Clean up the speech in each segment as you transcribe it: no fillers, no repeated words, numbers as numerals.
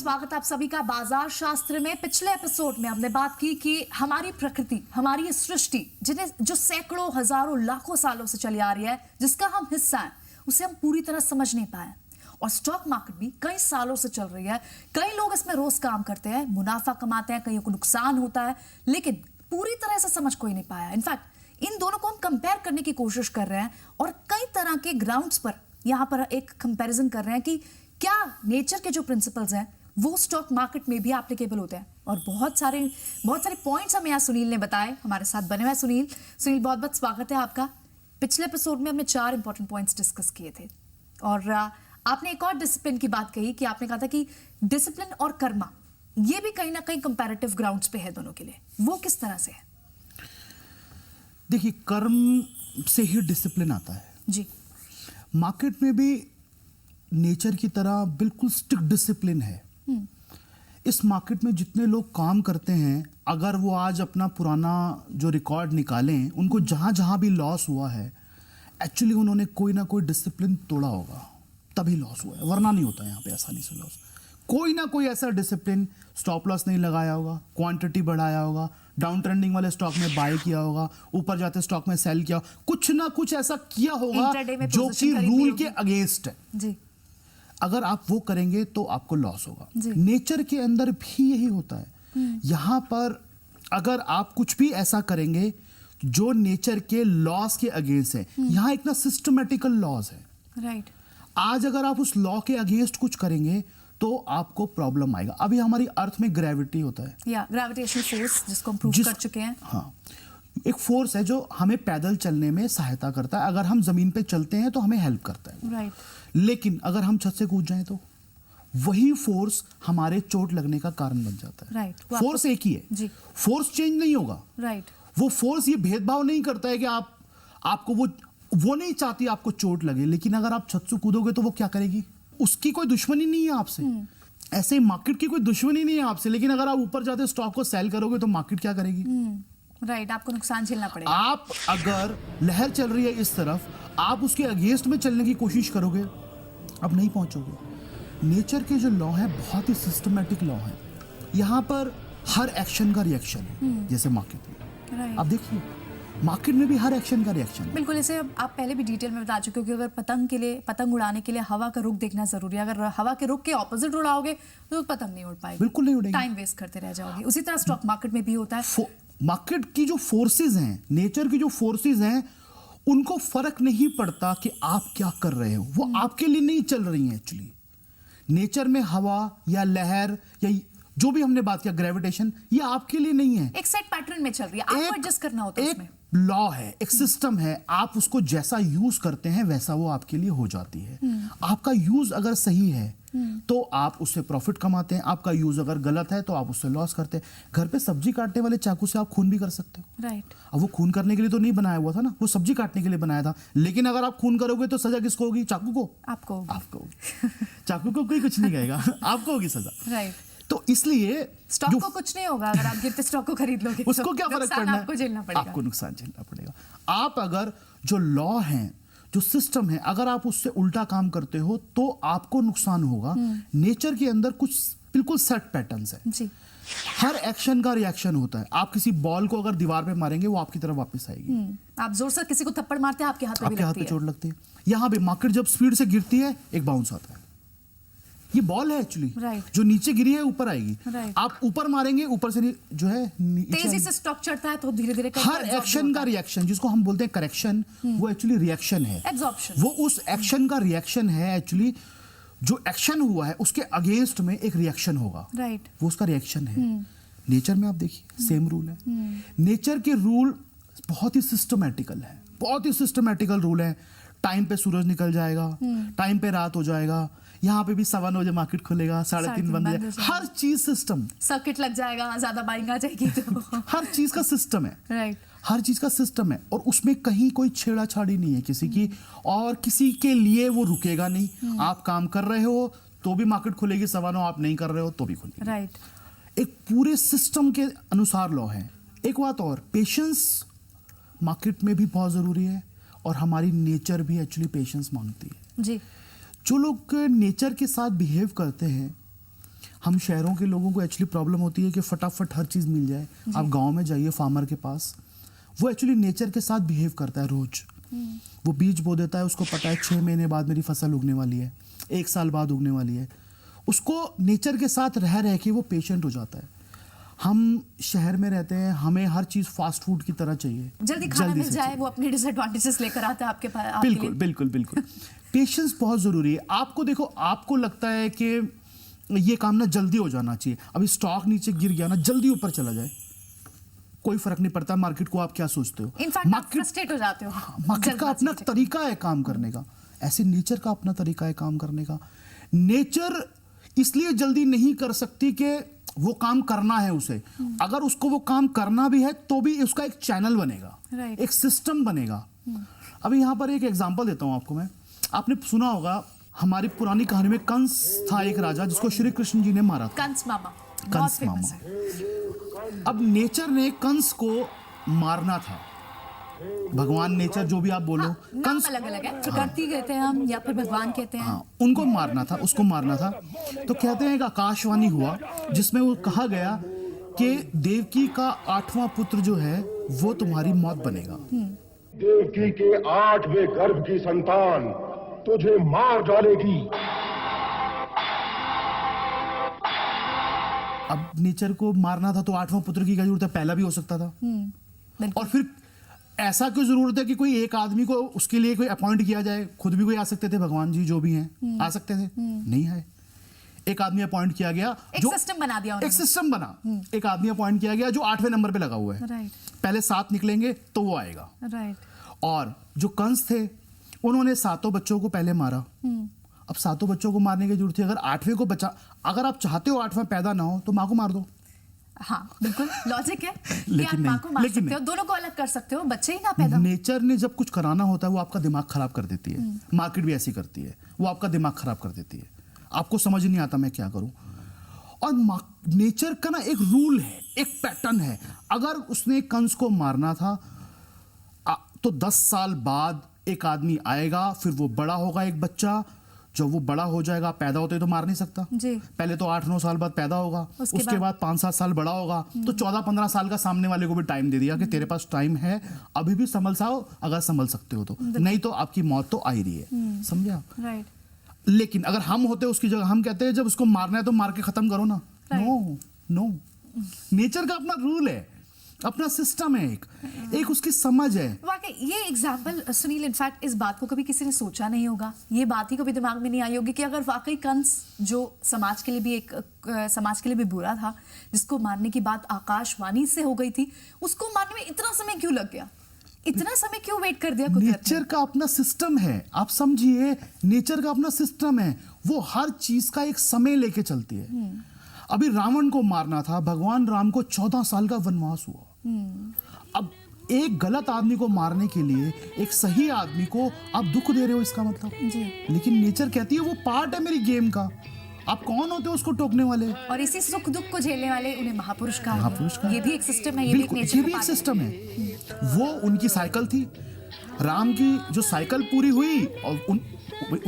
स्वागत है आप सभी का बाजार शास्त्र में। पिछले एपिसोड में हमने बात की कि हमारी प्रकृति, हमारी सृष्टि जिन्हें जो सैकड़ों हजारों लाखों सालों से चली आ रही है, जिसका हम हिस्सा हैं, उसे हम पूरी तरह समझ नहीं पाए। और स्टॉक मार्केट भी कई सालों से चल रही है। कई लोग इसमें रोज काम करते हैं, मुनाफा कमाते हैं, कईयों को नुकसान होता है, लेकिन पूरी तरह से समझ कोई नहीं पाया। इनफैक्ट इन दोनों को हम कंपेयर करने की कोशिश कर रहे हैं और कई तरह के ग्राउंड्स पर यहाँ पर एक कंपैरिजन कर रहे हैं कि क्या नेचर के जो प्रिंसिपल्स हैं वो स्टॉक मार्केट में भी एप्लीकेबल होते हैं। और बहुत सारे पॉइंट्स हमें यहाँ सुनील ने बताए। हमारे साथ बने हुए सुनील, बहुत बहुत स्वागत है आपका। पिछले एपिसोड में हमने 4 इंपॉर्टेंट पॉइंट्स डिस्कस किए थे और आपने एक और डिसिप्लिन की बात कही कि आपने कहा था कि डिसिप्लिन और कर्मा ये भी कहीं ना कहीं कंपैरेटिव ग्राउंड्स पे है दोनों के लिए। वो किस तरह से है? देखिए, कर्म से ही डिसिप्लिन आता है जी। मार्केट में भी नेचर की तरह बिल्कुल स्ट्रिक्ट डिसिप्लिन है। इस मार्केट में जितने लोग काम करते हैं, अगर वो आज अपना पुराना जो रिकॉर्ड निकालें, उनको जहां जहां भी लॉस हुआ है, एक्चुअली उन्होंने कोई ना कोई डिसिप्लिन तोड़ा होगा, तभी लॉस हुआ है, वरना नहीं होता यहाँ पे आसानी से लॉस। कोई ना कोई ऐसा डिसिप्लिन, स्टॉप लॉस नहीं लगाया होगा, क्वांटिटी बढ़ाया होगा, डाउन ट्रेंडिंग वाले स्टॉक में बाय किया होगा, ऊपर जाते स्टॉक में सेल किया, कुछ ना कुछ ऐसा किया होगा जो कि रूल के अगेंस्ट है जी। अगर आप वो करेंगे तो आपको लॉस होगा। नेचर के अंदर भी यही होता है। यहां पर अगर आप कुछ भी ऐसा करेंगे जो नेचर के लॉस के अगेंस्ट है, यहां एक ना सिस्टमेटिकल लॉज है। राइट। आज अगर आप उस लॉ के अगेंस्ट कुछ करेंगे तो आपको प्रॉब्लम आएगा। अभी हमारी अर्थ में ग्रेविटी होता है, या ग्रेविटेशनल फोर्स, जिसको हम प्रूव कर चुके हैं। हाँ, एक फोर्स है जो हमें पैदल चलने में सहायता करता है। अगर हम जमीन पे चलते हैं तो हमें हेल्प करता है। राइट। लेकिन अगर हम छत से कूद जाएं तो वही फोर्स हमारे चोट लगने का कारण बन जाता है। राइट। फोर्स एक ही है जी। फोर्स चेंज नहीं होगा। राइट। वो फोर्स ये भेदभाव नहीं करता है कि आपको वो नहीं चाहती आपको चोट लगे, लेकिन अगर आप छत से कूदोगे तो वो क्या करेगी? उसकी कोई दुश्मनी नहीं है आपसे। ऐसे मार्केट की कोई दुश्मनी नहीं है आपसे, लेकिन अगर आप ऊपर जाते स्टॉक को सेल करोगे तो मार्केट क्या करेगी? राइट। आपको नुकसान झेलना पड़ेगा। आप अगर लहर चल रही है इस तरफ, आप उसके अगेंस्ट में चलने की कोशिश करोगे, अब नहीं पहुंचोगे। नेचर के जो लॉ है बहुत ही सिस्टमैटिक लॉ है। यहाँ पर हर एक्शन का रिएक्शन है, जैसे मार्केट में। राइट। अब देखिए, मार्केट में भी हर एक्शन का रिएक्शन है। बिल्कुल। इसे आप पहले भी डिटेल में बता चुके हो कि अगर पतंग उड़ाने के लिए हवा का रुख देखना जरूरी है। अगर हवा के रुख के ऑपोजिट उड़ाओगे तो पतंग नहीं उड़ पाएगी, बिल्कुल नहीं उड़ेगी, टाइम वेस्ट करते रह जाओगे। उसी तरह स्टॉक मार्केट में भी होता है। मार्केट की जो फोर्सेस हैं, नेचर की जो फोर्सेस हैं, उनको फर्क नहीं पड़ता कि आप क्या कर रहे हो, वो आपके लिए नहीं चल रही हैं। एक्चुअली नेचर में हवा या लहर या जो भी हमने बात किया ग्रेविटेशन, ये आपके लिए नहीं है। एक सेट पैटर्न में चल रही है, आपको एडजस्ट करना होता है। उसमें लॉ है, एक सिस्टम है, आप उसको जैसा यूज करते हैं वैसा वो आपके लिए हो जाती है। आपका यूज अगर सही है तो आप उससे प्रॉफिट कमाते हैं, आपका यूज अगर गलत है तो आप उससे लॉस करते हैं। घर पे सब्जी काटने वाले चाकू से आप खून भी कर सकते हो। राइट। अब वो खून करने के लिए तो नहीं बनाया हुआ था ना, वो सब्जी काटने के लिए बनाया था। लेकिन अगर आप खून करोगे तो सजा किसको होगी? चाकू को। आपको होगी। चाकू को कोई कुछ नहीं कहेगा, आपको होगी सजा। राइट। तो इसलिए स्टॉक को कुछ नहीं होगा। अगर आप गिरते स्टॉक को खरीद लोगे उसको क्या फर्क पड़ना है? आपको झेलना पड़ेगा, आपको नुकसान झेलना पड़ेगा। आप अगर जो लॉ है, जो सिस्टम है, अगर आप उससे उल्टा काम करते हो तो आपको नुकसान होगा। नेचर के अंदर कुछ बिल्कुल सेट पैटर्न्स है जी। हर एक्शन का रिएक्शन होता है। आप किसी बॉल को अगर दीवार पे मारेंगे वो आपकी तरफ वापस आएगी। आप जोर से किसी को थप्पड़ मारते हैं, आपके हाथ पे चोट लगती है। यहाँ पे मार्केट जब स्पीड से गिरती है, एक बाउंस आता है। ये बॉल है एक्चुअली, जो नीचे गिरी है ऊपर आएगी। आप ऊपर मारेंगे, ऊपर से जो है तेजी से स्टॉक चढ़ता है तो धीरे धीरे हर एक्शन का रिएक्शन, जिसको हम बोलते हैं करेक्शन, वो एक्चुअली रिएक्शन है। एब्जॉर्प्शन, वो उस एक्शन का रिएक्शन है। एक्चुअली जो एक्शन हुआ है उसके अगेंस्ट में एक रिएक्शन होगा। राइट। वो उसका रिएक्शन है। नेचर में आप देखिए सेम रूल है। नेचर के रूल बहुत ही सिस्टमैटिकल है, बहुत ही सिस्टमैटिकल रूल है। टाइम पे सूरज निकल जाएगा, टाइम पे रात हो जाएगा। यहाँ पे भी 7:15 बजे मार्केट खुलेगा, 3:30 बंद हो जाएगा। हर चीज सिस्टम, सर्किट लग जाएगा, ज्यादा बाइंग आ जाएगी तो हर चीज का सिस्टम है। राइट। हर चीज का सिस्टम है और उसमें कहीं कोई छेड़ाछाड़ी नहीं है किसी की, और किसी के लिए वो रुकेगा नहीं। आप काम कर रहे हो तो भी मार्केट खुलेगी 9:15, आप नहीं कर रहे हो तो भी खुलेगी। राइट। एक पूरे सिस्टम के अनुसार लॉ है। एक बात और, पेशेंस मार्केट में भी बहुत जरूरी है और हमारी नेचर भी एक्चुअली पेशेंस मांगती है जी। जो लोग नेचर के साथ बिहेव करते हैं हम शहरों के लोगों को एक्चुअली प्रॉब्लम होती है कि फटाफट हर चीज़ मिल जाए। आप गांव में जाइए फार्मर के पास, वो एक्चुअली नेचर के साथ बिहेव करता है रोज। वो बीज बो देता है, उसको पता है 6 महीने बाद मेरी फसल उगने वाली है, 1 साल बाद उगने वाली है। उसको नेचर के साथ रह रह के वो पेशेंट हो जाता है। हम शहर में रहते हैं, हमें हर चीज़ फास्ट फूड की तरह चाहिए, जल्दी खाना मिल से जाए, चाहिए। वो अपने डिसएडवांटेजेस लेकर आता है आपके पास, आपके बिल्कुल लिए। बिल्कुल बिल्कुल पेशेंस बहुत ज़रूरी है। आपको देखो, आपको लगता है कि ये काम ना जल्दी हो जाना चाहिए, अभी स्टॉक नीचे गिर गया ना, जल्दी ऊपर चला जाए, कोई फर्क नहीं पड़ता मार्केट को आप क्या सोचते हो। इनफैक्ट आप फ्रस्ट्रेट हो जाते हो। मार्केट का अपना तरीका है काम करने का, ऐसे नेचर का अपना तरीका है काम करने का। नेचर इसलिए जल्दी नहीं कर सकती कि वो काम करना है उसे, अगर उसको वो काम करना भी है तो भी उसका एक चैनल बनेगा, Right. एक सिस्टम बनेगा। अभी यहाँ पर एक एग्जांपल देता हूँ आपको मैं। आपने सुना होगा हमारी पुरानी कहानी में कंस था एक राजा जिसको श्री कृष्ण जी ने मारा था। कंस मामा, बहुत कंस फेमस मामा। है। अब नेचर ने कंस को मारना था, भगवान नेचर जो भी आप बोलो, नाम कंस अलग अलग है, प्रकृति कहते हैं हम या फिर भगवान कहते हैं। हाँ, उनको मारना था, उसको मारना था। तो कहते हैं एक आकाशवाणी हुआ जिसमें वो कहा गया कि देवकी का 8वां पुत्र जो है वो तुम्हारी मौत बनेगा। देवकी के 8वें गर्भ की संतान तुझे मार डालेगी। अब नेचर को मारना था तो 8वां पुत्र की क्या जरूरत है, पहला भी हो सकता था। और फिर ऐसा क्यों जरूरत है कि कोई एक आदमी को उसके लिए कोई अपॉइंट किया जाए, खुद भी कोई आ सकते थे, भगवान जी जो भी हैं आ सकते थे, नहीं है। एक आदमी अपॉइंट किया गया, एक सिस्टम बना दिया एक उन्होंने। सिस्टम बना, एक आदमी अपॉइंट किया गया जो 8वें नंबर पे लगा हुआ है। राइट पहले 7 निकलेंगे तो वो आएगा। राइट। और जो कंस थे उन्होंने 7 बच्चों को पहले मारा। अब 7 बच्चों को मारने की जरूरत है, अगर 8वें को बचा, अगर आप चाहते हो 8वां पैदा ना हो तो माँ को मार दो। हाँ बिल्कुल लॉजिक है कि लेकिन आप माँ नहीं, को मार लेकिन सकते हो, नहीं। दोनों को अलग कर सकते हो, बच्चे ही ना पैदा हो। नेचर ने जब कुछ कराना होता है वो आपका दिमाग खराब कर देती है। मार्केट भी ऐसी करती है, वो आपका दिमाग खराब कर देती है, आपको समझ नहीं आता मैं क्या करूं। और नेचर का ना एक रूल है, एक पैटर्न है। अगर उसने कंस को मारना था तो 10 साल बाद एक आदमी आएगा, फिर वो बड़ा होगा, एक बच्चा, जब वो बड़ा हो जाएगा, पैदा होते तो मार नहीं सकता जी। पहले तो 8-9 साल बाद पैदा होगा, उसके बाद 5-7 साल बड़ा होगा, तो 14-15 साल का सामने वाले को भी टाइम दे दिया कि तेरे पास टाइम है, अभी भी संभल जाओ, अगर संभल सकते हो तो, नहीं तो आपकी मौत तो आ ही रही है। समझा? राइट। लेकिन अगर हम होते उसकी जगह, हम कहते हैं जब उसको मारना है तो मार के खत्म करो ना। नो नो, नेचर का अपना रूल है, अपना सिस्टम है, एक उसकी समझ है। वाकई ये एग्जाम्पल सुनील, इनफैक्ट इस बात को कभी किसी ने सोचा नहीं होगा, ये बात ही कभी दिमाग में नहीं आई होगी कि अगर वाकई कंस जो समाज के लिए भी समाज के लिए भी बुरा था, जिसको मारने की बात आकाशवाणी से हो गई थी, उसको मारने में इतना समय क्यों लग गया, इतना समय क्यों वेट कर दिया कुदरत ने? नेचर का अपना सिस्टम है, आप समझिए, नेचर का अपना सिस्टम है, वो हर चीज का एक समय लेके चलती है। अभी रावण को मारना था, भगवान राम को 14 साल का वनवास हुआ। अब एक गलत आदमी को मारने के लिए एक सही आदमी को आप दुख दे रहे हो, इसका मतलब जी। लेकिन नेचर कहती है वो पार्ट है मेरी गेम का, आप कौन होते हो उसको टोकने वाले? और इसी सुख दुख को झेलने वाले उन्हें महापुरुष कहा गया। महापुरुष कहा ये भी एक सिस्टम है, ये भी एक बिल्कुल, नेचर ये का भी एक पार्ट है। सिस्टम है। वो उनकी साइकिल थी, राम की जो साइकिल पूरी हुई और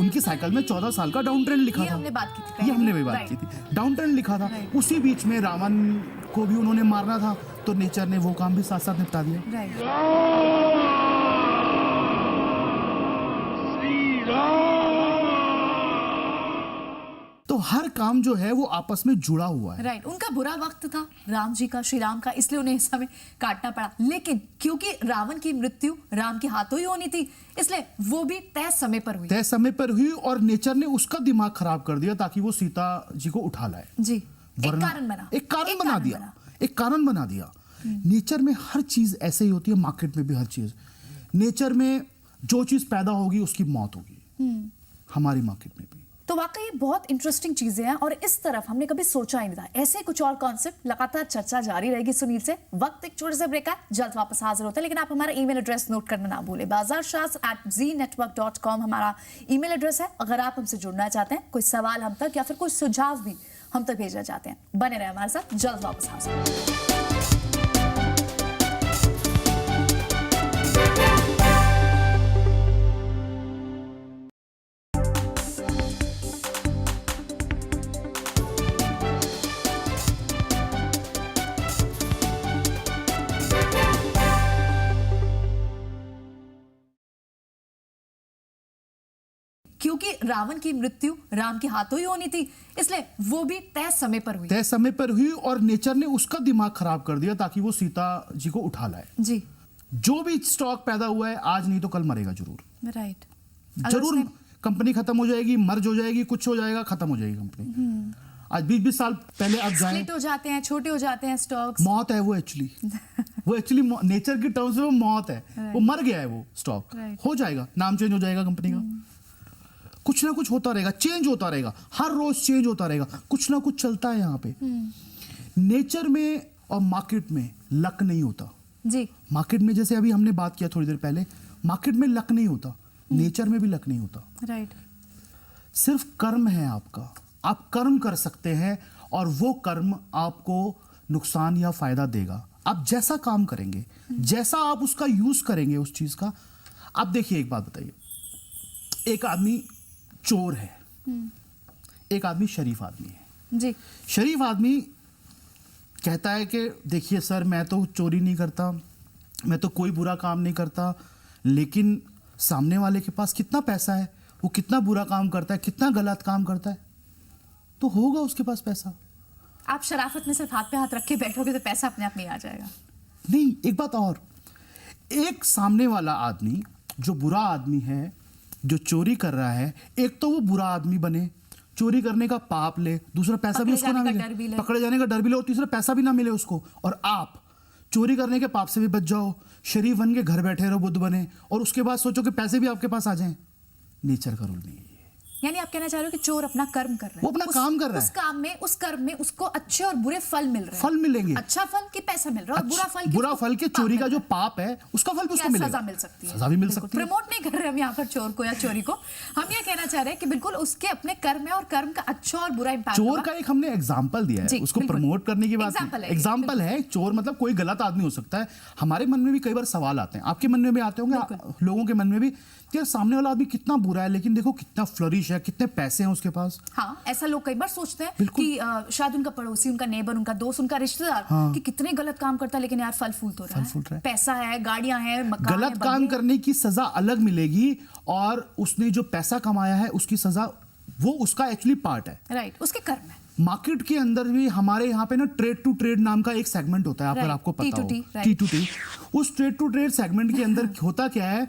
उनकी साइकिल में 14 साल का डाउन ट्रेंड लिखा ये था। हमने बात की थी ये हमने भी पहले। बात Right. की थी, डाउन ट्रेंड लिखा था। Right. उसी बीच में रावण को भी उन्होंने मारना था, तो नेचर ने वो काम भी साथ साथ निपटा दिया। राइट। श्री राम। तो हर काम जो है वो आपस में जुड़ा हुआ है। राइट। उनका बुरा वक्त था राम जी का, श्री राम का, इसलिए उन्हें इस समय काटना पड़ा, लेकिन क्योंकि रावण की मृत्यु राम के हाथों ही होनी थी, इसलिए वो भी तय समय पर हुई। तय समय पर हुई और नेचर ने उसका दिमाग खराब कर दिया ताकि वो सीता जी को उठा लाए। जी। एक वरना कारण बना, एक कारण बना दिया, एक कारण बना दिया। नेचर में हर चीज ऐसे ही होती है, मार्केट में भी हर चीज। नेचर में जो चीज पैदा होगी उसकी मौत होगी, हमारी मार्केट में भी। तो वाकई बहुत इंटरेस्टिंग चीजें हैं और इस तरफ हमने कभी सोचा ही नहीं था। ऐसे कुछ और कॉन्सेप्ट, लगातार चर्चा जारी रहेगी सुनील से। वक्त एक छोटे से ब्रेक है, जल्द वापस हाजिर होता है, लेकिन आप हमारा ईमेल एड्रेस नोट करना ना भूलें। bazaarshas@zenetwork.com हमारा ईमेल एड्रेस है। अगर आप हमसे जुड़ना चाहते हैं, कोई सवाल हम तक या फिर कोई सुझाव भी हम तक भेजना चाहते हैं, बने रहे हमारे साथ, जल्द वापस हाजिर। क्योंकि रावण की मृत्यु राम के हाथों ही होनी थी, इसलिए वो भी तय समय पर हुई। तय समय पर हुई और नेचर ने उसका दिमाग खराब कर दिया ताकि वो सीता जी को उठा लाए। जी जो भी स्टॉक पैदा हुआ है आज नहीं तो कल मरेगा जरूर। राइट, जरूर कंपनी खत्म हो जाएगी, मर्ज हो जाएगी, कुछ हो जाएगा, खत्म हो जाएगी कंपनी। आज 20-20 साल पहले आप जाएं, स्प्लिट हो जाते हैं, छोटे हो जाते हैं स्टॉक्स। मौत है वो एक्चुअली नेचर की टर्म्स में वो मौत है, वो मर गया है वो स्टॉक। हो जाएगा, नाम चेंज हो जाएगा कंपनी का, कुछ ना कुछ होता रहेगा, चेंज होता रहेगा, हर रोज चेंज होता रहेगा, कुछ ना कुछ चलता है यहाँ पे। नेचर में और मार्केट में लक नहीं होता जी। मार्केट में जैसे अभी हमने बात किया थोड़ी देर पहले, मार्केट में लक नहीं होता, नेचर में भी लक नहीं होता। राइट, सिर्फ कर्म है आपका, आप कर्म कर सकते हैं और वो कर्म आपको नुकसान या फायदा देगा। आप जैसा काम करेंगे, जैसा आप उसका यूज करेंगे उस चीज का। आप देखिए, एक बात बताइए, एक आदमी चोर है, एक आदमी शरीफ आदमी है। जी। शरीफ आदमी कहता है कि देखिए सर, मैं तो चोरी नहीं करता, मैं तो कोई बुरा काम नहीं करता, लेकिन सामने वाले के पास कितना पैसा है, वो कितना बुरा काम करता है, कितना गलत काम करता है, तो होगा उसके पास पैसा। आप शराफत में सिर्फ हाथ पे हाथ रख के बैठोगे तो पैसा अपने आप नहीं आ जाएगा। नहीं, एक बात और, एक सामने वाला आदमी जो बुरा आदमी है, जो चोरी कर रहा है, एक तो वो बुरा आदमी बने, चोरी करने का पाप ले, दूसरा पैसा भी उसको ना मिले, पकड़े जाने का डर भी ले, और तीसरा पैसा भी ना मिले उसको, और आप चोरी करने के पाप से भी बच जाओ, शरीफ बन के घर बैठे रहो, बुद्ध बने, और उसके बाद सोचो कि पैसे भी आपके पास आ जाएं। नेचर का रूल नहीं है। यानी आप कहना चाह रहे हो कि चोर अपना कर्म कर रहा है, वो अपना काम कर रहा है, उस काम में, उस कर्म में उसको अच्छे और बुरे फल मिल रहे हैं। फल मिलेंगे, अच्छा फल कि पैसा मिल रहा है, और बुरा फल के चोरी का जो पाप है उसका फल भी उसको मिलेगा, सजा मिल सकती है, सजा भी मिल सकती है। प्रमोट नहीं कर रहे हम यहाँ पर चोर को या चोरी को, हम ये कहना चाह रहे हैं कि बिल्कुल उसके अपने कर्म है और कर्म का अच्छा और बुरा इम्पैक्ट। चोर का एक हमने एग्जाम्पल दिया है, उसको प्रमोट करने की बात, एग्जाम्पल है। चोर मतलब कोई गलत आदमी हो सकता है। हमारे मन में भी कई बार सवाल आते हैं, आपके मन में भी आते होंगे, लोगों के मन में भी, कि सामने वाला आदमी कितना बुरा है लेकिन देखो कितना फ्लरिश है, कितने पैसे हैं उसके पास। हाँ, ऐसा लोग कई बार सोचते हैं कि शायद उनका पड़ोसी, उनका नेबर, उनका दोस्त, उनका रिश्तेदार कि कितने गलत काम करता है लेकिन यार फल फूल तो रहा है, पैसा है, गाड़ियां हैं, मकान है, गलत काम करने की सजा अलग मिलेगी और उसने जो पैसा कमाया है उसकी सजा, वो उसका एक्चुअली पार्ट है। राइट, उसके कर्म है। मार्केट के अंदर भी हमारे यहाँ पे ना ट्रेड टू ट्रेड नाम का एक सेगमेंट होता है, अगर आपको पता हो, T2T। उस ट्रेड टू ट्रेड सेगमेंट के अंदर होता क्या है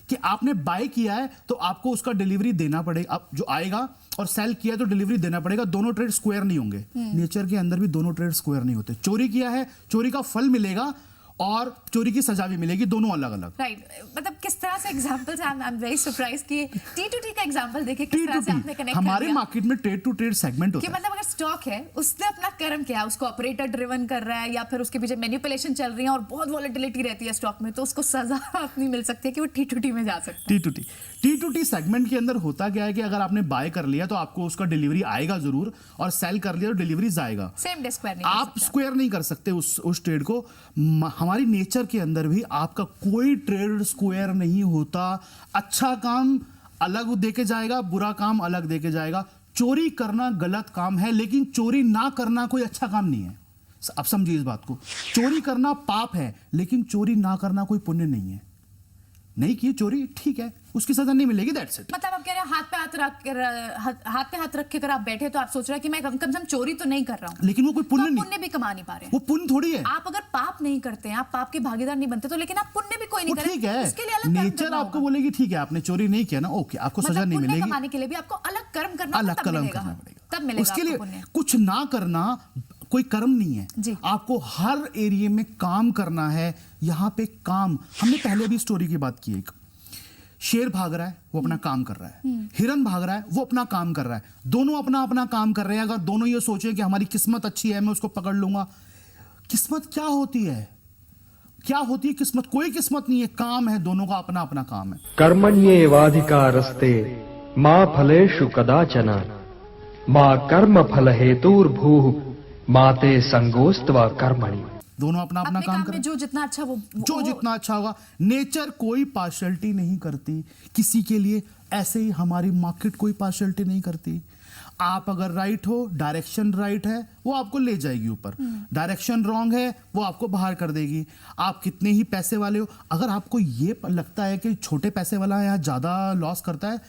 कि आपने बाय किया है तो आपको उसका डिलीवरी देना पड़ेगा, अब जो आएगा, और सेल किया है तो डिलीवरी देना पड़ेगा। दोनों ट्रेड स्क्वायर नहीं होंगे। नेचर के अंदर भी दोनों ट्रेड स्क्वायर नहीं होते। चोरी किया है, चोरी का फल मिलेगा और चोरी की सजा भी मिलेगी, दोनों अलग अलग। राइट, मतलब किस तरह से examples, I am very surprise कि T2T का एग्जांपल देखिए किस तरह से आपने कनेक्ट हमारे मार्केट में ट्रेड टू ट्रेड सेगमेंट होता है। मतलब अगर स्टॉक है, उसने अपना कर्म किया, उसको ऑपरेटर ड्रिवन कर रहा है या फिर उसके पीछे मैनिपुलेशन चल रही है और बहुत वॉलेटिलिटी रहती है स्टॉक में, तो उसको सजा अपनी मिल सकती है कि वो T2T में जा सकता है। T2T सेगमेंट के अंदर होता क्या है कि अगर आपने बाय कर लिया तो आपको उसका डिलीवरी आएगा जरूर, और सेल कर लिया तो डिलीवरी जाएगा। सेम डे स्क्वायर नहीं, आप स्क्वायर नहीं कर सकते उस ट्रेड को। हमारी नेचर के अंदर भी आपका कोई ट्रेड स्क्वायर नहीं होता। अच्छा काम अलग देके जाएगा, बुरा काम अलग देके जाएगा। चोरी करना गलत काम है, लेकिन चोरी ना करना कोई अच्छा काम नहीं है। अब समझिए इस बात को, चोरी करना पाप है लेकिन चोरी ना करना कोई पुण्य नहीं है। नहीं की चोरी, ठीक है, उसकी सजा नहीं मिलेगी, दैट्स इट। मतलब आप कह रहे हैं हाथ पे हाथ रख के अगर आप बैठे तो आप सोच रहे हैं कि मैं कम से कम चोरी तो नहीं कर रहा हूँ, लेकिन वो कोई पुण्य नहीं, पुण्य भी कमा नहीं पा रहे हैं। वो पुण्य थोड़ी है। आप अगर पाप नहीं करते हैं, आप पाप के भागीदार नहीं बनते, तो लेकिन आप पुण्य भी कोई नहीं करे, ठीक है, उसके लिए अलग नेचर आपको बोलेगी ठीक है आपने चोरी नहीं किया ना, ओके, आपको सजा नहीं मिलेगी। कमाने के लिए भी आपको अलग कर्म करना, अलग कर्म करना पड़ेगा, तब मिलेगा उसके लिए पुण्य। कुछ ना करना कोई कर्म नहीं है। आपको हर एरिया में काम करना है। यहाँ पे काम, हमने पहले भी स्टोरी की बात की, एक शेर भाग रहा है, वो अपना काम कर रहा है, हिरन भाग रहा है, वो अपना काम कर रहा है, दोनों अपना अपना काम कर रहे हैं। अगर दोनों ये सोचे कि हमारी किस्मत अच्छी है, मैं उसको पकड़ लूंगा, किस्मत क्या होती है? क्या होती है किस्मत? कोई किस्मत नहीं है, काम है, दोनों का अपना अपना काम है। कर्मण्येवाधिकारस्ते मा फलेषु कदाचन मा कर्म फल हेतुर्भूः माते संगोस्त्वा कर्मणि। दोनों अपना अपना काम करें, जो जितना अच्छा जो जितना अच्छा होगा। नेचर कोई पार्शियलिटी नहीं करती किसी के लिए, ऐसे ही हमारी मार्केट कोई पार्शियलिटी नहीं करती। आप अगर राइट हो, डायरेक्शन राइट है, वो आपको ले जाएगी ऊपर, डायरेक्शन रॉन्ग है वो आपको बाहर कर देगी। आप कितने ही पैसे वाले हो, अगर आपको ये लगता है कि छोटे पैसे वाला यहाँ ज्यादा लॉस करता है,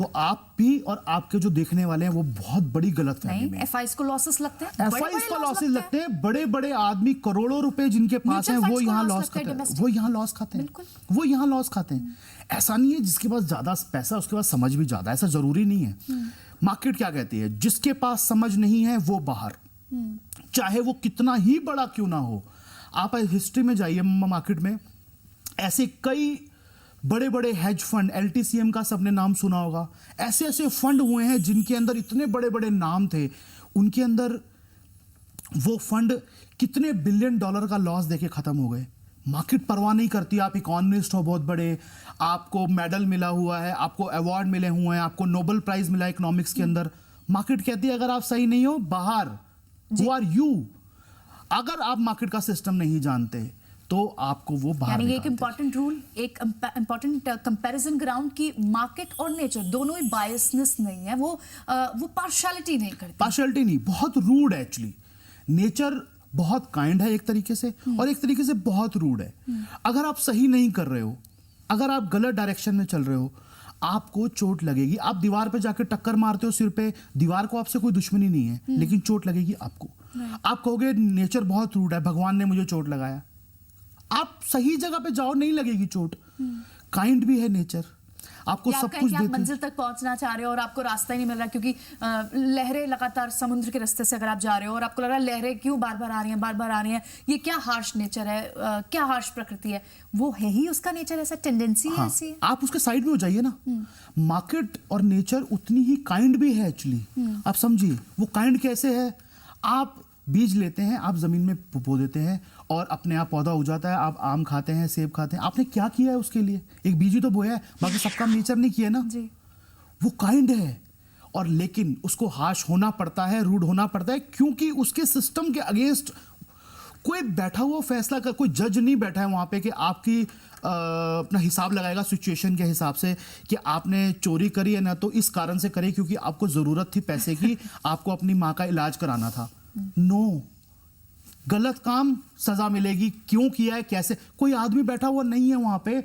तो आप भी और आपके जो देखने वाले हैं वो बहुत बड़ी गलतफहमी नहीं, में एफआईज को लॉसेस लगते हैं, एफआईज को लॉसेस लगते हैं। बड़े बड़े आदमी करोड़ों रुपए जिनके पास हैं Mutual वो funds को यहाँ loss लॉस लगता है, खाते हैं, domestic। वो यहाँ लॉस खाते हैं, बिल्कुल। वो यहाँ लॉस खाते हैं। ऐसा नहीं है जिसके पास ज्यादा पैसा उसके पास समझ भी ज्यादा, ऐसा जरूरी नहीं है। मार्केट क्या कहती है, जिसके पास समझ नहीं है वो बाहर, चाहे वो कितना ही बड़ा क्यों ना हो। आप हिस्ट्री में जाइए मार्केट में, ऐसे कई बड़े बड़े हेज फंड, एलटीसीएम का सबने नाम सुना होगा, ऐसे ऐसे फंड हुए हैं जिनके अंदर इतने बड़े बड़े नाम थे, उनके अंदर वो फंड कितने बिलियन डॉलर का लॉस देके खत्म हो गए। मार्केट परवाह नहीं करती, आप इकोनॉमिस्ट हो बहुत बड़े, आपको मेडल मिला हुआ है, आपको अवार्ड मिले हुए हैं, आपको नोबेल प्राइज मिला है इकोनॉमिक्स के अंदर। मार्केट कहती है अगर आप सही नहीं हो बाहर, हु आर यू। अगर आप मार्केट का सिस्टम नहीं जानते तो आपको वो बाहर यानी एक निकालते हैं। इंपॉर्टेंट रूल, एक इंपॉर्टेंट कंपैरिजन ग्राउंड की मार्केट और नेचर दोनों ही बायसनेस नहीं है, वो पार्शियलिटी नहीं करती। पार्शियलिटी नहीं, बहुत रूड है एक्चुअली। नेचर बहुत काइंड है एक तरीके से, और एक तरीके से बहुत रूड है। अगर आप सही नहीं कर रहे हो, अगर आप गलत डायरेक्शन में चल रहे हो, आपको चोट लगेगी। आप दीवार पे जाकर टक्कर मारते हो सिर पे, दीवार को आपसे कोई दुश्मनी नहीं है, लेकिन चोट लगेगी आपको। आप कहोगे नेचर बहुत रूड है, भगवान ने मुझे चोट लगाया। आप सही जगह पे जाओ, नहीं लगेगी चोट। काइंड भी है नेचर, आपको या सब आपका है कुछ कि आप देती है। मंजिल तक पहुंचना चाह रहे हो और आपको रास्ता ही नहीं मिल रहा, क्योंकि लहरें लगातार समुद्र के रास्ते से अगर आप जा रहे हो और आपको लग रहा है लहरें क्यों बार बार आ रही हैं, बार बार आ रही हैं, ये क्या हार्श नेचर है, क्या हार्श प्रकृति है। वो है ही उसका नेचर, ऐसा टेंडेंसी है, हाँ, ऐसी है। आप उसके साइड में हो जाइए ना। मार्केट और नेचर उतनी ही काइंड भी है एक्चुअली। आप समझिए वो काइंड कैसे है। आप बीज लेते हैं, आप जमीन में बो देते हैं और अपने आप पौधा हो जाता है। आप आम खाते हैं, सेब खाते हैं, आपने क्या किया है उसके लिए? एक बीज ही तो बोया है, बाकी सब काम नेचर ने किया ना। जी। वो काइंड है, और लेकिन उसको हाश होना पड़ता है, रूड होना पड़ता है, क्योंकि उसके सिस्टम के अगेंस्ट कोई बैठा हुआ फैसला कर, कोई जज नहीं बैठा है वहां पे कि आपकी अपना हिसाब लगाएगा सिचुएशन के हिसाब से कि आपने चोरी करी है ना तो इस कारण से करी क्योंकि आपको जरूरत थी पैसे की, आपको अपनी माँ का इलाज कराना था। नो, गलत काम सजा मिलेगी, क्यों किया है, कैसे। कोई आदमी बैठा हुआ नहीं है वहां पे।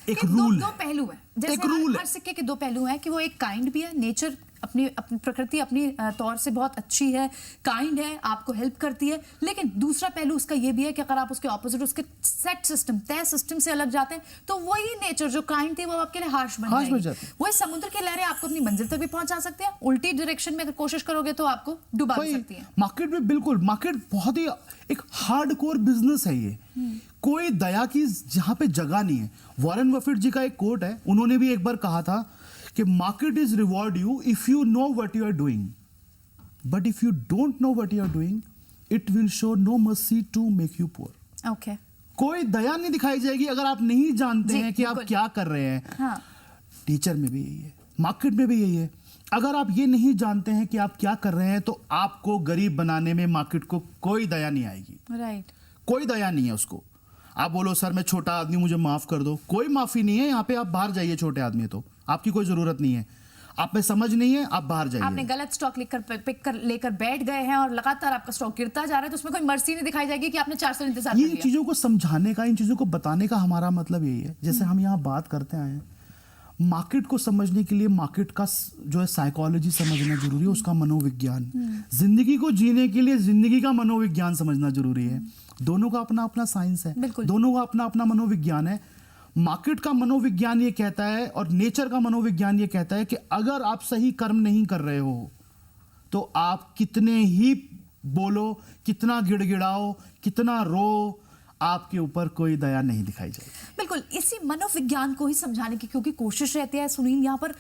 एक रूल दो पहलू है, जैसे एक रूल हर सिक्के के दो पहलू हैं कि वो एक काइंड भी है, नेचर अपनी अपनी प्रकृति अपनी तौर से बहुत अच्छी है, काइंड है, आपको हेल्प करती है। लेकिन दूसरा पहलू उसका ये भी है कि अगर आप उसके ऑपोजिट, उसके सेट सिस्टम, तय सिस्टम से अलग जाते हैं तो वही नेचर जो काइंड थी वो आपके लिए हार्श बन जाएगी। जाती है। वही समुद्र की लहरें आपको अपनी मंजिल तक भी पहुंचा सकती है, उल्टी डायरेक्शन में अगर कोशिश करोगे तो आपको डुबा भी सकती है। मार्केट में बिल्कुल, मार्केट बहुत ही एक हार्डकोर बिजनेस है ये। कोई दया की जहां पे जगह नहीं है। वॉरेन बफेट जी का एक कोट है, उन्होंने भी एक बार कहा था कि market is reward you if you know what you are doing, but if you don't know what you are doing it will show no mercy to make you poor. Okay, कोई दया नहीं दिखाई जाएगी अगर आप नहीं जानते जी, हैं कि आप बिल्कुल। क्या कर रहे हैं। हाँ। टीचर में भी यही है, मार्केट में भी यही है। अगर आप ये नहीं जानते हैं कि आप क्या कर रहे हैं तो आपको गरीब बनाने में मार्केट को कोई दया नहीं आएगी। राइट। कोई दया नहीं है उसको। आप बोलो सर मैं छोटा आदमी, मुझे माफ कर दो, कोई माफी नहीं है यहाँ पे। आप बाहर जाइए, छोटे आदमी तो आपकी कोई जरूरत नहीं है। आप में समझ नहीं है, आप बाहर आपने जाइए। गलत स्टॉक लेकर बैठ गए हैं और लगातार आपका स्टॉक गिरता जा रहा है तो उसमें कोई मर्सी नहीं दिखाई जाएगी कि आपने 400 इंतजार कर ये लिया। चीजों को समझाने का, इन चीजों को बताने का हमारा मतलब यही है। जैसे हम यहाँ बात करते आए हैं, मार्केट को समझने के लिए मार्केट का जो है साइकोलॉजी समझना जरूरी है, उसका मनोविज्ञान। जिंदगी को जीने के लिए जिंदगी का मनोविज्ञान समझना जरूरी है। दोनों का अपना अपना साइंस है, बिल्कुल। दोनों का अपना अपना मनोविज्ञान है। मार्केट का मनोविज्ञान ये कहता है और नेचर का मनोविज्ञान ये कहता है कि अगर आप सही कर्म नहीं कर रहे हो तो आप कितने ही बोलो, कितना गिड़गिड़ाओ, कितना रो, आपके ऊपर कोई दया नहीं दिखाई जाएगी। बिल्कुल, इसी मनोविज्ञान को ही समझाने की क्योंकि कोशिश रहती है सुनील यहाँ पर,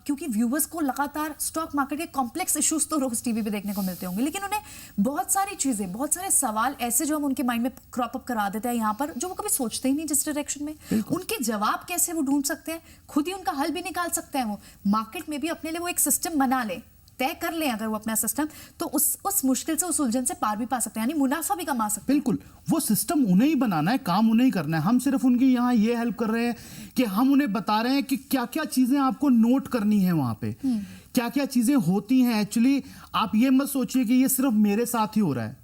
क्योंकि व्यूवर्स को लगातार स्टॉक मार्केट के कॉम्प्लेक्स इश्यूज तो रोज टीवी पे देखने को मिलते होंगे, लेकिन उन्हें बहुत सारी चीजें, बहुत सारे सवाल ऐसे जो हम उनके माइंड में क्रॉप अप करा देते हैं यहाँ पर, जो वो कभी सोचते ही नहीं जिस डायरेक्शन में। उनके जवाब कैसे वो ढूंढ सकते हैं, खुद ही उनका हल भी निकाल सकते हैं। वो मार्केट में भी अपने लिए वो एक सिस्टम बना ले, तय कर लें अगर वो अपना सिस्टम, तो उस मुश्किल से, उस उलझन से पार भी पा सकते हैं, यानी मुनाफा भी कमा सकते हैं। बिल्कुल, वो सिस्टम उन्हें ही बनाना है, काम उन्हें ही करना है। हम सिर्फ उनकी यहाँ ये हेल्प कर रहे हैं कि हम उन्हें बता रहे हैं कि क्या क्या चीजें आपको नोट करनी है वहां पे, क्या क्या चीजें होती हैं। एक्चुअली आप ये मत सोचिए कि ये सिर्फ मेरे साथ ही हो रहा है।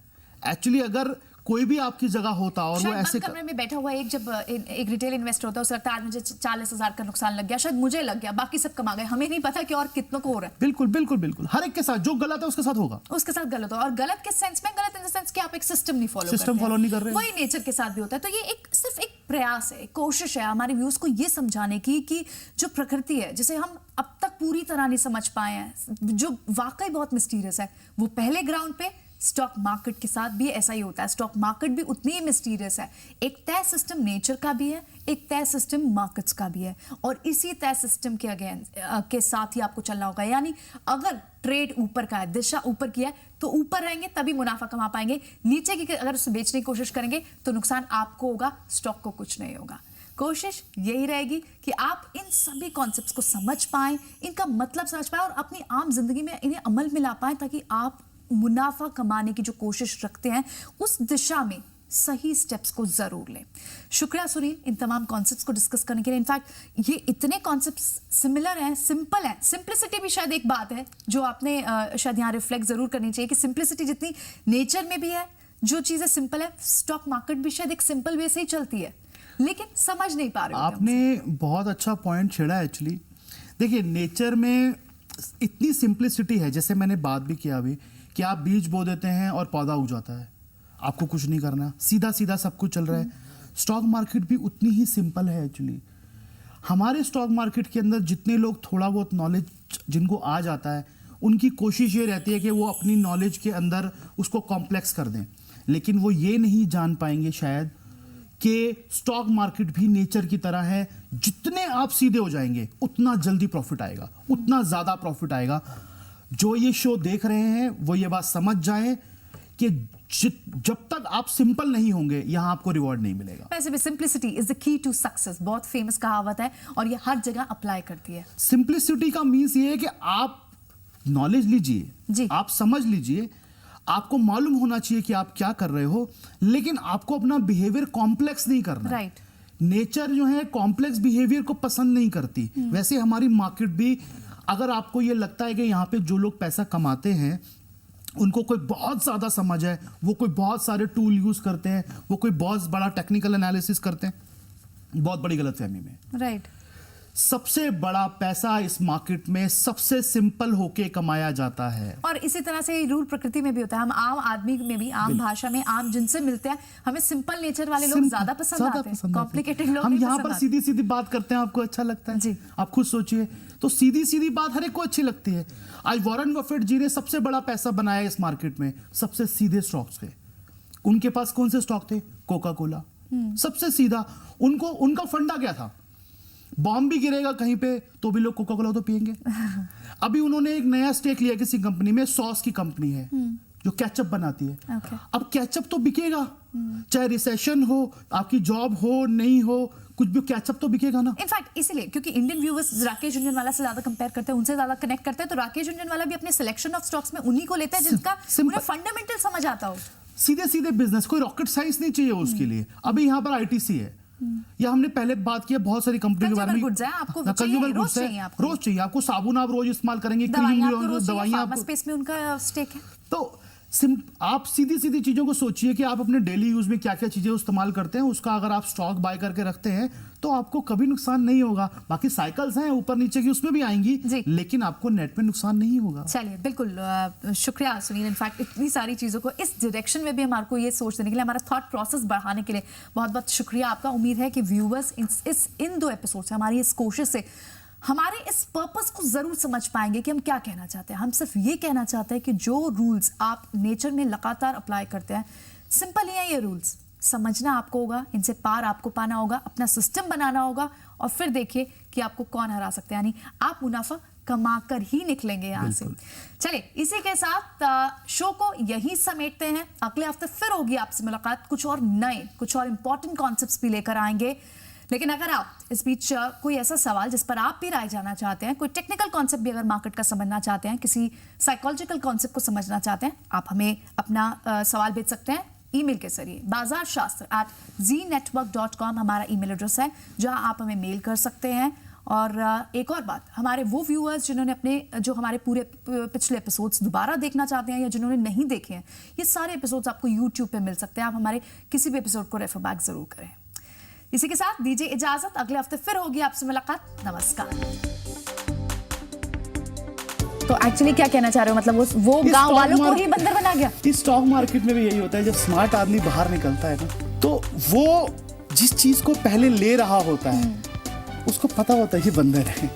एक्चुअली अगर कोई भी आपकी जगह होता और वो शायद ऐसे बंद कमरे में बैठा हुआ एक रिटेल इन्वेस्टर होता है, उसे लगता है आज मुझे 40,000 का नुकसान लग गया, शायद मुझे लग गया, बाकी सब कमा गए, हमें नहीं पता कि और कितनों को हो रहा है। बिल्कुल बिल्कुल बिल्कुल, हर एक के साथ जो गलत है उसके साथ होगा, उसके साथ गलत हो, और गलत किस सेंस में? गलत इन द सेंस कि आप एक सिस्टम नहीं फॉलो सिस्टम फॉलो नहीं कर रहे। वही नेचर के साथ भी होता है। तो ये सिर्फ एक प्रयास है, कोशिश है हमारे व्यूअर्स को ये समझाने की कि जो प्रकृति है, जिसे हम अब तक पूरी तरह नहीं समझ पाए हैं, जो वाकई बहुत मिस्टीरियस है, वो पहले ग्राउंड पे स्टॉक मार्केट के साथ भी ऐसा ही होता है। स्टॉक मार्केट भी उतनी ही मिस्टीरियस है। एक तय सिस्टम नेचर का भी है, एक तय सिस्टम मार्केट्स का भी है, और इसी तय सिस्टम के साथ ही आपको चलना होगा। यानी अगर ट्रेड ऊपर का है, दिशा ऊपर की है, तो ऊपर रहेंगे तभी मुनाफा कमा पाएंगे। नीचे की अगर उसे बेचने की कोशिश करेंगे तो नुकसान आपको होगा, स्टॉक को कुछ नहीं होगा। कोशिश यही रहेगी कि आप इन सभी कॉन्सेप्ट्स को समझ पाएं, इनका मतलब समझ पाएं और अपनी आम जिंदगी में इन्हें अमल में ला पाएं, ताकि आप मुनाफा कमाने की जो कोशिश रखते हैं उस दिशा में सही स्टेप्स को जरूर लें। शुक्रिया सुनील इन तमाम कॉन्सेप्ट्स को डिस्कस करने के लिए। इनफैक्ट ये इतने कॉन्सेप्ट्स सिमिलर हैं, सिंपल हैं। सिंप्लिसिटी भी शायद एक बात है जो आपने शायद यहाँ रिफ्लेक्ट जरूर करनी चाहिए कि सिंप्लिसिटी जितनी नेचर में भी है, जो चीजें सिंपल है, स्टॉक मार्केट भी शायद एक सिंपल वे से ही चलती है, लेकिन समझ नहीं पा रहे हो। आपने बहुत अच्छा पॉइंट छेड़ा एक्चुअली। देखिए नेचर में इतनी सिंप्लिसिटी है, जैसे मैंने बात भी किया अभी, कि आप बीज बो देते हैं और पौधा उग जाता है, आपको कुछ नहीं करना, सीधा सीधा सब कुछ चल रहा है। स्टॉक मार्केट भी उतनी ही सिंपल है एक्चुअली। हमारे स्टॉक मार्केट के अंदर जितने लोग थोड़ा बहुत नॉलेज जिनको आ जाता है, उनकी कोशिश ये रहती है कि वो अपनी नॉलेज के अंदर उसको कॉम्प्लेक्स कर दें, लेकिन वो ये नहीं जान पाएंगे शायद कि स्टॉक मार्केट भी नेचर की तरह है। जितने आप सीधे हो जाएंगे उतना जल्दी प्रॉफिट आएगा, उतना ज्यादा प्रॉफिट आएगा। जो ये शो देख रहे हैं वो ये बात समझ जाएं कि जब तक आप सिंपल नहीं होंगे यहां आपको रिवॉर्ड नहीं मिलेगा। वैसे भी simplicity is the key to success, बहुत फेमस कहावत है और ये हर जगह अप्लाई करती है। सिंप्लिसिटी का मीन्स ये है कि आप नॉलेज लीजिए, आप समझ लीजिए, आपको मालूम होना चाहिए कि आप क्या कर रहे हो, लेकिन आपको अपना बिहेवियर कॉम्प्लेक्स नहीं करना। राइट। नेचर जो है कॉम्प्लेक्स बिहेवियर को पसंद नहीं करती। वैसे हमारी मार्केट भी, अगर आपको ये लगता है कि यहाँ पे जो लोग पैसा कमाते हैं उनको कोई बहुत ज्यादा समझ है, वो कोई बहुत सारे टूल यूज करते हैं, वो कोई बहुत बड़ा टेक्निकल एनालिसिस करते हैं, बहुत बड़ी गलतफहमी में। राइट। सबसे बड़ा पैसा इस मार्केट में सबसे सिंपल होके कमाया जाता है, और इसी तरह से रूल प्रकृति में भी होता है। हम आम आदमी में भी, आम भाषा में, आम जिनसे मिलते हैं, हमें सिंपल नेचर वाले लोग ज्यादा पसंद आते हैं, कॉम्प्लिकेटेड लोग हम नहीं यहाँ पसंद पर आते। सीधी सीधी बात करते हैं, आपको अच्छा लगता है जी। आप खुद सोचिए, तो सीधी सीधी बात हर एक को अच्छी लगती है। आज वॉरेन बफेट जी ने सबसे बड़ा पैसा बनाया इस मार्केट में सबसे सीधे स्टॉक्स थे। उनके पास कौन से स्टॉक थे? कोका कोला, सबसे सीधा। उनको उनका फंडा क्या था? बॉम्ब भी गिरेगा कहीं पे तो भी लोग कोका कोला तो पिएंगे। अभी उन्होंने एक नया स्टेक लिया किसी कंपनी में, सॉस की कंपनी है जो केचप बनाती है। Okay. अब केचप तो बिकेगा, चाहे रिसेशन हो, आपकी जॉब हो नहीं हो, कुछ भी केचप तो बिकेगा ना। इनफैक्ट इसीलिए क्योंकि इंडियन व्यूअर्स राकेश झुनझुनवाला से ज्यादा कंपेयर करते हैं, उनसे ज्यादा कनेक्ट करते हैं, तो राकेश झुनझुनवाला भी अपने सिलेक्शन ऑफ स्टॉक्स में उन्हीं को लेते हैं जिनका उन्हें फंडामेंटल समझ आता हो। सीधे सीधे बिजनेस, कोई रॉकेट साइंस नहीं चाहिए उसके लिए। अभी यहाँ पर आईटीसी है, या हमने पहले बात की बहुत सारी कंपनी के बारे में। गुड्स है, आपको कंज्यूमर गुड्स है, रोज चाहिए आपको। साबुन आप रोज इस्तेमाल करेंगे, दवाइयां आपको, स्पेस में उनका स्टेक है। तो आप सीधी सीधी चीजों को सोचिए कि आप अपने डेली यूज में क्या क्या चीजें इस्तेमाल करते हैं, उसका अगर आप स्टॉक बाय करके रखते हैं तो आपको कभी नुकसान नहीं होगा। बाकी साइकिल्स हैं ऊपर नीचे की, उसमें भी आएंगी, लेकिन आपको नेट में नुकसान नहीं होगा। चलिए, बिल्कुल शुक्रिया सुनील। इनफैक्ट इतनी सारी चीजों को इस डायरेक्शन में भी हमारे को ये सोच देने के लिए, हमारा थॉट प्रोसेस बढ़ाने के लिए बहुत बहुत शुक्रिया आपका। उम्मीद है कि व्यूअर्स इन 2 एपिसोड से, हमारी इस कोशिश से, हमारे इस पर्पस को जरूर समझ पाएंगे कि हम क्या कहना चाहते हैं। हम सिर्फ ये कहना चाहते हैं कि जो रूल्स आप नेचर में लगातार अप्लाई करते हैं, सिंपल ही है ये रूल्स, समझना आपको होगा, इनसे पार आपको पाना होगा, अपना सिस्टम बनाना होगा, और फिर देखिए कि आपको कौन हरा सकते हैं। यानी आप मुनाफा कमा कर ही निकलेंगे यहाँ से। चलिए, इसी के साथ शो को यही समेटते हैं। अगले हफ्ते फिर होगी आपसे मुलाकात, कुछ और नए, कुछ और इंपॉर्टेंट कॉन्सेप्ट्स भी लेकर आएंगे। लेकिन अगर आप इस बीच कोई ऐसा सवाल जिस पर आप भी राय जानना चाहते हैं, कोई टेक्निकल कॉन्सेप्ट भी अगर मार्केट का समझना चाहते हैं, किसी साइकोलॉजिकल कॉन्सेप्ट को समझना चाहते हैं, आप हमें अपना सवाल भेज सकते हैं ईमेल के जरिए। bazaarshastra@znetwork.com हमारा ईमेल एड्रेस है, जहां आप हमें मेल कर सकते हैं और एक और बात, हमारे वो व्यूअर्स जिन्होंने जो हमारे पूरे पिछले एपिसोड्स दोबारा देखना चाहते हैं या जिन्होंने नहीं देखे हैं, ये सारे एपिसोड्स आपको यूट्यूब पे मिल सकते हैं। आप हमारे किसी भी एपिसोड को रेफर बैक जरूर करें। इसी के साथ दीजिए इजाजत, अगले हफ्ते फिर होगी आपसे मुलाकात। नमस्कार। तो एक्चुअली क्या कहना चाह रहे हो, मतलब वो गांव वालों को ही बंदर बना गया? इस स्टॉक मार्केट में भी यही होता है, जब स्मार्ट आदमी बाहर निकलता है ना, तो वो जिस चीज को पहले ले रहा होता है उसको पता होता है ये बंदर है।